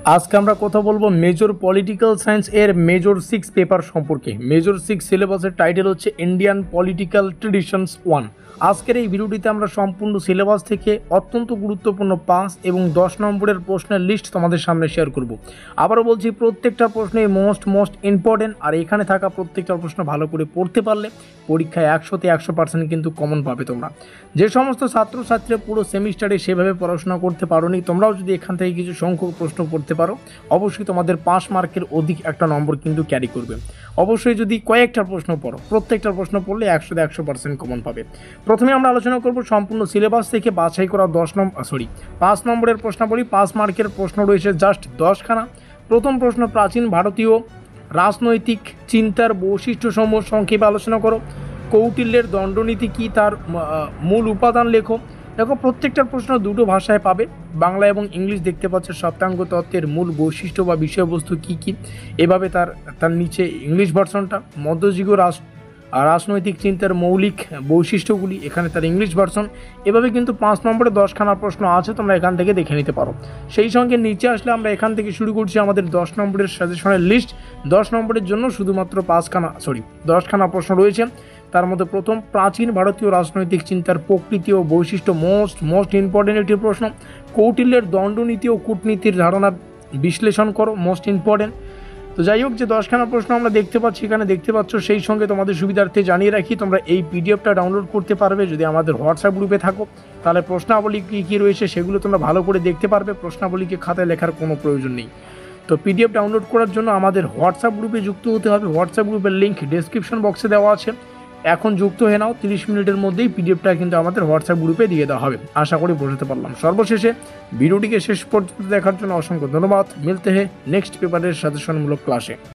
আজকে আমরা কথা বলবো মেজর পলিটিক্যাল সায়েন্স এর মেজর 6 পেপার সম্পর্কে। মেজর 6 সিলেবাসের টাইটেল হচ্ছে ইন্ডিয়ান পলিটিক্যাল ট্রেডিশনস 1। আজকের এই ভিডিওটিতে আমরা সম্পূর্ণ সিলেবাস থেকে অত্যন্ত গুরুত্বপূর্ণ 5 এবং 10 নম্বরের প্রশ্নের লিস্ট তোমাদের সামনে শেয়ার করব। আবারও বলছি, প্রত্যেকটা প্রশ্নই মোস্ট ইম্পর্টেন্ট, আর এখানে থাকা প্রত্যেকটা প্রশ্ন ভালো করে পড়তে পারলে পরীক্ষায় 100তে 100% কিন্তু কমন পাবে তোমরা। যে সমস্ত ছাত্রছাত্রীরা পুরো সেমিস্টারে সেভাবে পড়াশোনা করতে পারোনি, তোমরাও যদি এখান থেকে কিছু সংখ্যক প্রশ্ন পড়তে পারো, অবশ্যই তোমাদের 5 মার্কের অধিক একটা নম্বর কিন্তু ক্যারি করবে। অবশ্যই যদি কয়েকটা প্রশ্ন পড়ো, প্রত্যেকটা প্রশ্ন পড়লে 100তে 100% কমন পাবে। প্রথমে আমরা আলোচনা করব সম্পূর্ণ সিলেবাস থেকে বাছাই করা 5 নম্বরের প্রশ্নাবলী। 5 মার্কের প্রশ্ন রয়েছে জাস্ট 10খানা। প্রথম প্রশ্ন, প্রাচীন ভারতীয় রাজনৈতিক চিন্তার বৈশিষ্ট্যসমূহ সংক্ষেপে আলোচনা করো। কৌটিল্যের দণ্ডনীতি কি, তার মূল উপাদান লেখো। দেখো, প্রত্যেকটার প্রশ্ন দুটো ভাষায় পাবে, বাংলা এবং ইংলিশ। দেখতে পাচ্ছ সপ্তাঙ্গ তত্ত্বের মূল বৈশিষ্ট্য বা বিষয়বস্তু কি কি, এভাবে তার নিচে ইংলিশ ভার্সনটা। মধ্যযুগীয় রাজনৈতিক চিন্তার মৌলিক বৈশিষ্ট্যগুলি, এখানে তার ইংলিশ ভার্সন। এভাবে কিন্তু 5 নম্বরে 10খানা প্রশ্ন আছে, তোমরা এখান থেকে দেখে নিতে পারো। সেই সঙ্গে নিচে আসলে আমরা এখান থেকে শুরু করছি আমাদের 10 নম্বরের সাজেশনের লিস্ট। 10 নম্বরের জন্য শুধুমাত্র 10খানা প্রশ্ন রয়েছে। তার মধ্যে প্রথম, প্রাচীন ভারতীয় রাজনৈতিক চিন্তার প্রকৃতি ও বৈশিষ্ট্য, মোস্ট ইম্পর্টেন্ট একটি প্রশ্ন। কৌটিল্যের দণ্ডনীতি ও কূটনীতির ধারণা বিশ্লেষণ করো, মোস্ট ইম্পর্টেন্ট। তো যাই হোক, যে 10খানা প্রশ্ন আমরা দেখতে পাচ্ছি এখানে দেখতে পাচ্ছ। সেই সঙ্গে তোমাদের সুবিধার্থে জানিয়ে রাখি, তোমরা এই পিডিএফটা ডাউনলোড করতে পারবে যদি আমাদের হোয়াটসঅ্যাপ গ্রুপে থাকো। তাহলে প্রশ্নাবলী কী কী রয়েছে সেগুলো তোমরা ভালো করে দেখতে পারবে, প্রশ্নাবলীকে খাতায় লেখার কোনো প্রয়োজন নেই। তো পিডিএফ ডাউনলোড করার জন্য আমাদের হোয়াটসঅ্যাপ গ্রুপে যুক্ত হতে হবে। হোয়াটসঅ্যাপ গ্রুপের লিঙ্ক ডেসক্রিপশন বক্সে দেওয়া আছে। এখন যুক্ত হয়ে নাও, 30 মিনিটের মধ্যেই পিডিএফটা কিন্তু আমাদের হোয়াটসঅ্যাপ গ্রুপে দিয়ে দেওয়া হবে। আশা করি বোঝাতে পারলাম। সর্বশেষে ভিডিওটিকে শেষ পর্যন্ত দেখার জন্য অসংখ্য ধন্যবাদ। মিলতে হে নেক্সট পেপারের সাজেশনমূলক ক্লাসে।